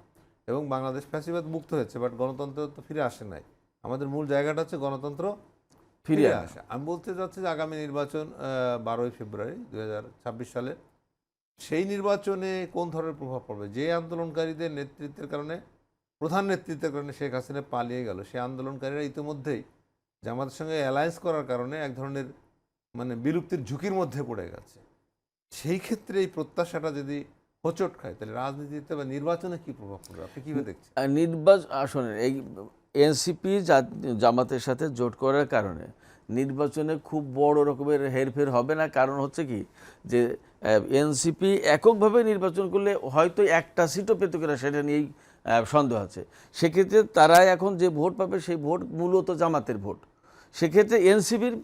এবং বাংলাদেশ ফ্যাসিবাদ মুক্ত হয়েছে, বাট গণতন্ত্র তো ফিরে আসে নাই। আমাদের মূল জায়গাটা হচ্ছে গণতন্ত্র ফিরে আসা। আমি বলতে চাচ্ছি যে আগামী নির্বাচন 12ই ফেব্রুয়ারি 2026 সালে, সেই নির্বাচনে কোন ধরনের প্রভাব পড়বে? যে আন্দোলনকারীদের নেতৃত্বের কারণে, প্রধান নেতৃত্বের কারণে শেখ হাসিনা পালিয়ে গেল, সেই আন্দোলনকারীরা ইতিমধ্যেই জামাতের সঙ্গে অ্যালায়েন্স করার কারণে এক ধরনের মানে বিলুপ্তির ঝুঁকির মধ্যে পড়ে গেছে। সেই ক্ষেত্রে এই প্রত্যাশাটা যদি হোঁচট খায়, তাহলে রাজনীতিতে বা নির্বাচনে কি প্রভাব পড়বে, আপনি কীভাবে দেখছেন? আসলে এই এনসিপি জামাতের সাথে জোট করার কারণে নির্বাচনে খুব বড় রকমের হেরফের হবে না। কারণ হচ্ছে কি যে এনসিপি এককভাবে নির্বাচন করলে হয়তো একটা সিটও পেত কিনা সেটা নিয়েই সন্দেহ আছে। সেক্ষেত্রে তারা এখন যে ভোট পাবে সেই ভোট মূলত জামাতের ভোট। সেক্ষেত্রে এনসিপির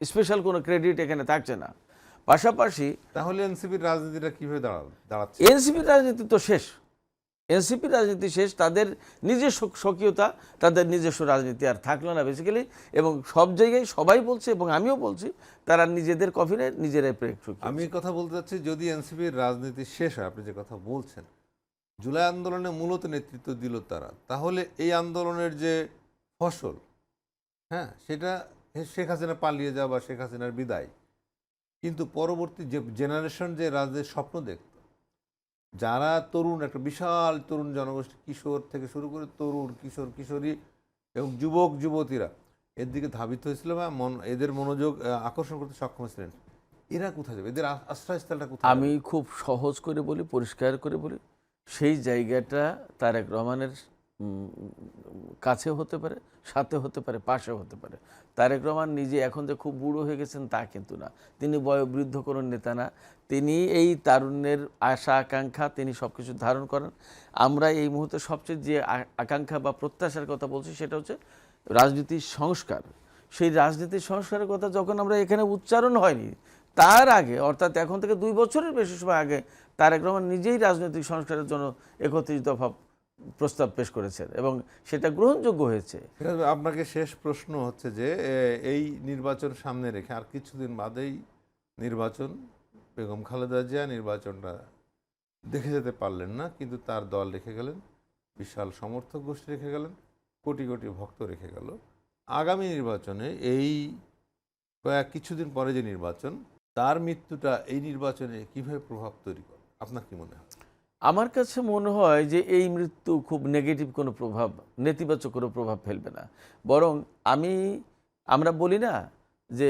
স্পেশাল কোনো ক্রেডিট এখানে থাকছে না। পাশাপাশি তাহলে এনসিপির রাজনীতিটা কীভাবে দাঁড়াচ্ছে? এনসিপির রাজনীতি তো শেষ, এনসিপির রাজনীতি শেষ। তাদের নিজস্ব স্বকীয়তা, তাদের নিজস্ব রাজনীতি আর থাকলো না বেসিক্যালি। এবং সব জায়গায় সবাই বলছে এবং আমিও বলছি, তারা নিজেদের কফিনে নিজেরাই ব্রেক ঠুকিয়েছে। আমি কথা বলতে চাচ্ছি, যদি এনসিপির রাজনীতি শেষ হয়, আপনি যে কথা বলছেন, জুলাই আন্দোলনে মূলত নেতৃত্ব দিল তারা, তাহলে এই আন্দোলনের যে ফসল, হ্যাঁ, সেটা শেখ হাসিনা পালিয়ে যাওয়া বা শেখ হাসিনার বিদায়। কিন্তু পরবর্তী যে জেনারেশন যে রাজনীতির স্বপ্ন দেখত, যারা তরুণ, একটা বিশাল তরুণ জনগোষ্ঠী, কিশোর থেকে শুরু করে তরুণ, কিশোর, কিশোরী এবং যুবক যুবতীরা এর দিকে ধাবিত হয়েছিল বা এদের মনোযোগ আকর্ষণ করতে সক্ষম ছিলেন, এরা কোথায় যাবে? এদের আশ্রয়স্থলটা কোথায়? আমি খুব সহজ করে বলি, পরিষ্কার করে বলি, সেই জায়গাটা তারেক রহমানের কাছে হতে পারে, সাথে হতে পারে, পাশে হতে পারে। তারেক রহমান নিজে এখন যে খুব বুড়ো হয়ে গেছেন তা কিন্তু না, তিনি বয়োবৃদ্ধ কোনো নেতা না। তিনি এই তারুণ্যের আশা আকাঙ্ক্ষা তিনি সব কিছু ধারণ করেন। আমরা এই মুহূর্তে সবচেয়ে যে আকাঙ্ক্ষা বা প্রত্যাশার কথা বলছি সেটা হচ্ছে রাজনীতির সংস্কার। সেই রাজনীতির সংস্কারের কথা যখন আমরা এখানে উচ্চারণ হয়নি, তার আগে, অর্থাৎ এখন থেকে 2 বছরের বেশি সময় আগে, তারেক রহমান নিজেই রাজনৈতিক সংস্কারের জন্য 31 দফা প্রস্তাব পেশ করেছেন এবং সেটা গ্রহণযোগ্য হয়েছে। আপনাকে শেষ প্রশ্ন হচ্ছে যে এই নির্বাচন সামনে রেখে আর কিছুদিন বাদেই নির্বাচন, বেগম খালেদা জিয়া নির্বাচনটা দেখে যেতে পারলেন না, কিন্তু তার দল রেখে গেলেন, বিশাল সমর্থক গোষ্ঠী রেখে গেলেন, কোটি কোটি ভক্ত রেখে গেল। আগামী নির্বাচনে এই কিছুদিন পরে যে নির্বাচন, তার মৃত্যুটা এই নির্বাচনে কিভাবে প্রভাব তৈরি করে, আপনার কি মনে হয়? আমার কাছে মনে হয় যে এই মৃত্যু খুব নেগেটিভ কোনো প্রভাব, নেতিবাচক কোনো প্রভাব ফেলবে না। বরং আমরা বলি না যে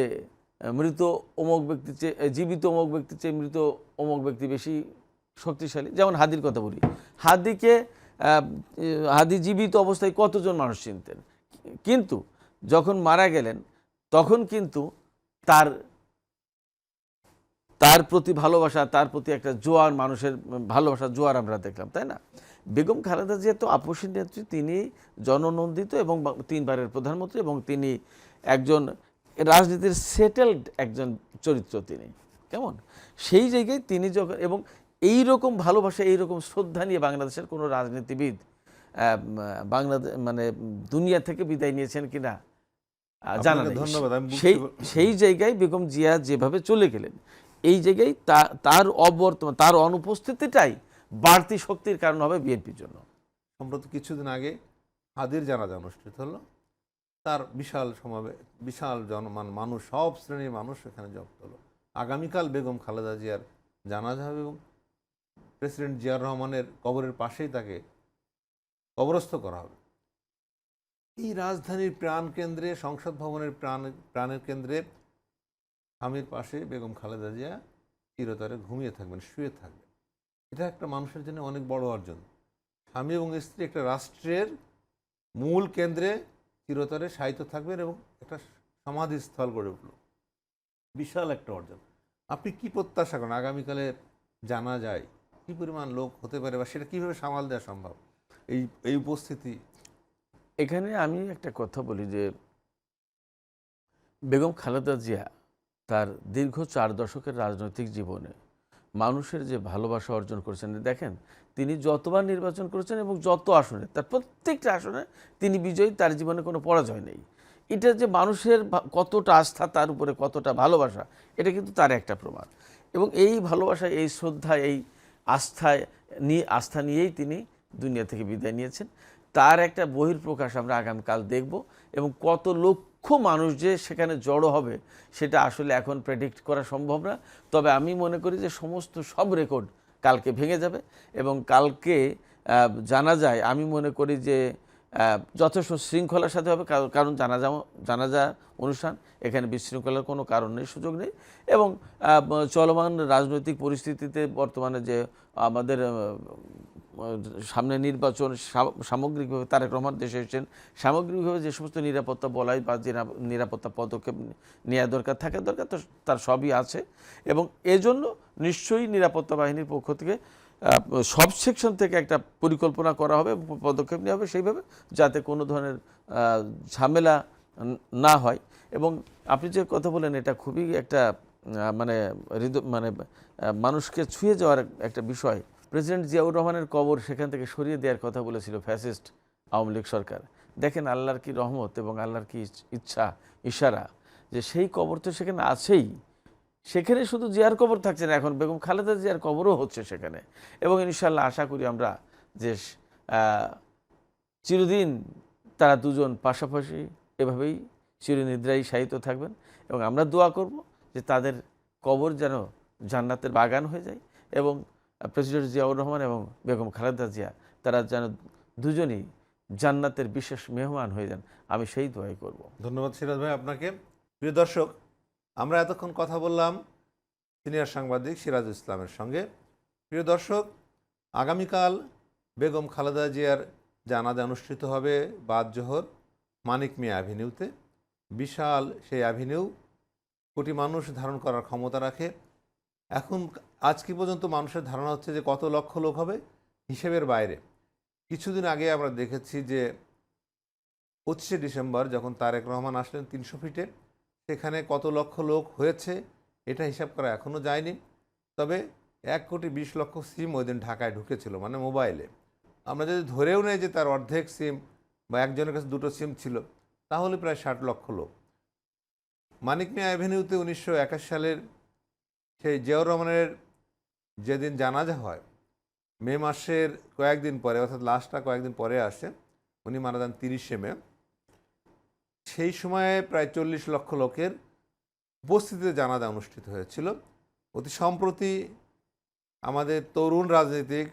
মৃত অমুক ব্যক্তির চেয়ে, জীবিত অমুক ব্যক্তির চেয়ে মৃত অমুক ব্যক্তি বেশি শক্তিশালী। যেমন হাদির কথা বলি, হাদি জীবিত অবস্থায় কতজন মানুষ চিনতেন, কিন্তু যখন মারা গেলেন তখন কিন্তু তার প্রতি ভালোবাসা, তার প্রতি একটা জোয়ার, মানুষের ভালোবাসার জোয়ার আমরা দেখলাম, তাই না? বেগম খালেদা জিয়া তো আপসী নেত্রী, তিনি জননন্দিত এবং 3 বারের প্রধানমন্ত্রী, এবং তিনি একজন রাজনীতির সেটেলড একজন চরিত্র তিনি, কেমন সেই জায়গায় তিনি যখন, এবং এই রকম ভালোবাসা, এই রকম শ্রদ্ধা নিয়ে বাংলাদেশের কোনো রাজনীতিবিদ বাংলাদেশ মানে দুনিয়া থেকে বিদায় নিয়েছেন কিনা জানা নেই। ধন্যবাদ। আমি সেই জায়গায় বেগম জিয়া যেভাবে চলে গেলেন, এই জায়গায় তার অবর্তমান, তার অনুপস্থিতিটাই বাড়তি শক্তির কারণ হবে বিএনপির জন্য। সম্প্রতি কিছুদিন আগে হাদির জানাজা অনুষ্ঠিত হলো, তার বিশাল সমাবেশ, বিশাল মানুষ, সব শ্রেণীর মানুষ এখানে যুক্ত হলো। আগামীকাল বেগম খালেদা জিয়ার জানাজা হবে এবং প্রেসিডেন্ট জিয়াউর রহমানের কবরের পাশেই তাকে কবরস্থ করা হবে। এই রাজধানীর প্রাণকেন্দ্রে, সংসদ ভবনের প্রাণের কেন্দ্রে স্বামীর পাশে বেগম খালেদা জিয়া চিরতরে ঘুমিয়ে থাকবেন, শুয়ে থাকবেন। এটা একটা মানুষের জন্য অনেক বড় অর্জন। স্বামী এবং স্ত্রী একটা রাষ্ট্রের মূল কেন্দ্রে চিরতরে শায়িত থাকবেন এবং একটা সমাধিস্থল গড়ে উঠল, বিশাল একটা অর্জন। আপনি কি প্রত্যাশা করেন আগামীকালের জানাজায় কি পরিমাণ লোক হতে পারে, বা সেটা কীভাবে সামাল দেওয়া সম্ভব এই উপস্থিতি? এখানে আমি একটা কথা বলি যে বেগম খালেদা জিয়া তার দীর্ঘ 4 দশকের রাজনৈতিক জীবনে মানুষের যে ভালোবাসা অর্জন করেছেন, দেখেন তিনি যতবার নির্বাচন করেছেন এবং যত আসনে, তার প্রত্যেকটা আসনে তিনি বিজয়ী, তার জীবনে কোনো পরাজয় নেই। এটা যে মানুষের কতটা আস্থা, তার উপরে কতটা ভালোবাসা, এটা কিন্তু তার একটা প্রমাণ। এবং এই ভালোবাসা, এই শ্রদ্ধা, এই আস্থা নিয়েই তিনি দুনিয়া থেকে বিদায় নিয়েছেন। তার একটা বহিঃপ্রকাশ আমরা আগামীকাল দেখব, এবং কত লক্ষ মানুষ যে সেখানে জড়ো হবে সেটা আসলে এখন প্রেডিক্ট করা সম্ভব না। তবে আমি মনে করি যে সব রেকর্ড কালকে ভেঙে যাবে, এবং কালকে জানা যায়, আমি মনে করি যে যথেষ্ট শৃঙ্খলার সাথে হবে, কারণ জানাজা অনুষ্ঠান, এখানে বিশৃঙ্খলার কোনো কারণ নেই, সুযোগ নেই। এবং চলমান রাজনৈতিক পরিস্থিতিতে বর্তমানে যে আমাদের সামনে নির্বাচন, সামগ্রিকভাবে তারেক রহমান দেশে এসেছেন, সামগ্রিকভাবে যে সমস্ত নিরাপত্তা বলাই বা যে নিরাপত্তা পদক্ষেপ নেওয়া দরকার তো তার সবই আছে। এবং এজন্য নিশ্চয়ই নিরাপত্তা বাহিনীর পক্ষ থেকে সব সেকশন থেকে একটা পরিকল্পনা করা হবে, পদক্ষেপ নেওয়া হবে সেইভাবে, যাতে কোনো ধরনের ঝামেলা না হয়। এবং আপনি যে কথা বলেন, এটা খুবই একটা মানে মানুষকে ছুঁয়ে যাওয়ার একটা বিষয়। প্রেসিডেন্ট জিয়াউর রহমানের কবর সেখান থেকে সরিয়ে দেওয়ার কথা বলেছিল ফ্যাসিস্ট আওয়ামী লীগ সরকার। দেখেন আল্লাহর কি রহমত এবং আল্লাহর কি ইচ্ছা, ইশারা, যে সেই কবর তো সেখানে আছেই। সেখানে শুধু জিয়ার কবর থাকছে না, এখন বেগম খালেদা জিয়ার কবরও হচ্ছে সেখানে। এবং ইনশাআল্লাহ আশা করি আমরা যে চিরদিন তারা দুজন পাশাপাশি এভাবেই চিরনিদ্রায় শায়িত থাকবেন। এবং আমরা দোয়া করব যে তাদের কবর যেন জান্নাতের বাগান হয়ে যায়, এবং প্রেসিডেন্ট জিয়াউর রহমান এবং বেগম খালেদা জিয়া তারা যেন দুজনই জান্নাতের বিশেষ মেহমান হয়ে যান, আমি সেই দোয়াই করব। ধন্যবাদ সিরাজ ভাই আপনাকে। প্রিয় দর্শক, আমরা এতক্ষণ কথা বললাম সিনিয়র সাংবাদিক সিরাজুল ইসলামের সঙ্গে। প্রিয় দর্শক, আগামীকাল বেগম খালেদা জিয়ার জানাজা অনুষ্ঠিত হবে বাদ জোহর মানিক মিয়া অ্যাভিনিউতে। বিশাল সেই অ্যাভিনিউ, কোটি মানুষ ধারণ করার ক্ষমতা রাখে। এখন আজকে পর্যন্ত মানুষের ধারণা হচ্ছে যে কত লক্ষ লোক হবে হিসেবের বাইরে। কিছুদিন আগে আমরা দেখেছি যে 25শে ডিসেম্বর যখন তারেক রহমান আসলেন 300 ফিটে, সেখানে কত লক্ষ লোক হয়েছে এটা হিসাব করা এখনও যায়নি। তবে 1,20,00,000 সিম ওই দিন ঢাকায় ঢুকেছিল, মানে মোবাইলে। আমরা যদি ধরেও নেই যে তার অর্ধেক সিম বা একজনের কাছে 2টো সিম ছিল, তাহলে প্রায় 60 লক্ষ লোক। মানিক মিয়া অ্যাভিনিউতে 1981 সালের সেই জিয়াউর রহমানের যেদিন জানাজা হয়, মে মাসের কয়েকদিন পরে, অর্থাৎ লাস্টটা কয়েকদিন পরে আসে, উনি মারা যান 30শে মে। সেই সময়ে প্রায় 40 লক্ষ লোকের উপস্থিতিতে জানাজা অনুষ্ঠিত হয়েছিল। অতি সম্প্রতি আমাদের তরুণ রাজনীতিক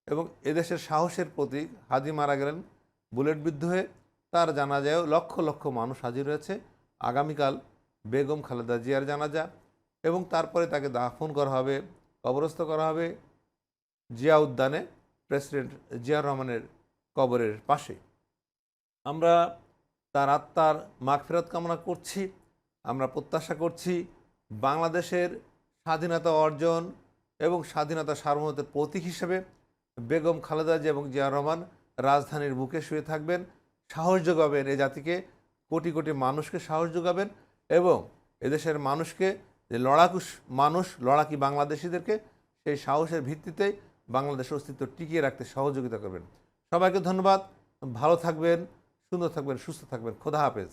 এবং এদেশের সাহসের প্রতীক হাদি মারা গেলেন বুলেটবিদ্ধ হয়ে। তার জানাজায়ও লক্ষ লক্ষ মানুষ হাজির হয়েছে। আগামীকাল বেগম খালেদা জিয়ার জানাজা, এবং তারপরে তাকে দাফন করা হবে, কবরস্থ করা হবে জিয়া উদ্যানে, প্রেসিডেন্ট জিয়াউর রহমানের কবরের পাশে। আমরা তার আত্মার মাগফিরাত কামনা করছি। আমরা প্রত্যাশা করছি বাংলাদেশের স্বাধীনতা অর্জন এবং স্বাধীনতা সার্বভৌমত্বের প্রতীক হিসেবে বেগম খালেদা জিয়া এবং জিয়া রহমান রাজধানীর বুকে শুয়ে থাকবেন, সাহস যোগাবেন এ জাতিকে, কোটি কোটি মানুষকে সাহস যোগাবেন এবং এদেশের মানুষকে, যে লড়াকু মানুষ, লড়াকি বাংলাদেশিদেরকে সেই সাহসের ভিত্তিতেই বাংলাদেশের অস্তিত্ব টিকিয়ে রাখতে সহযোগিতা করবেন। সবাইকে ধন্যবাদ। ভালো থাকবেন, সুন্দর থাকবেন, সুস্থ থাকবেন। খোদা হাফেজ।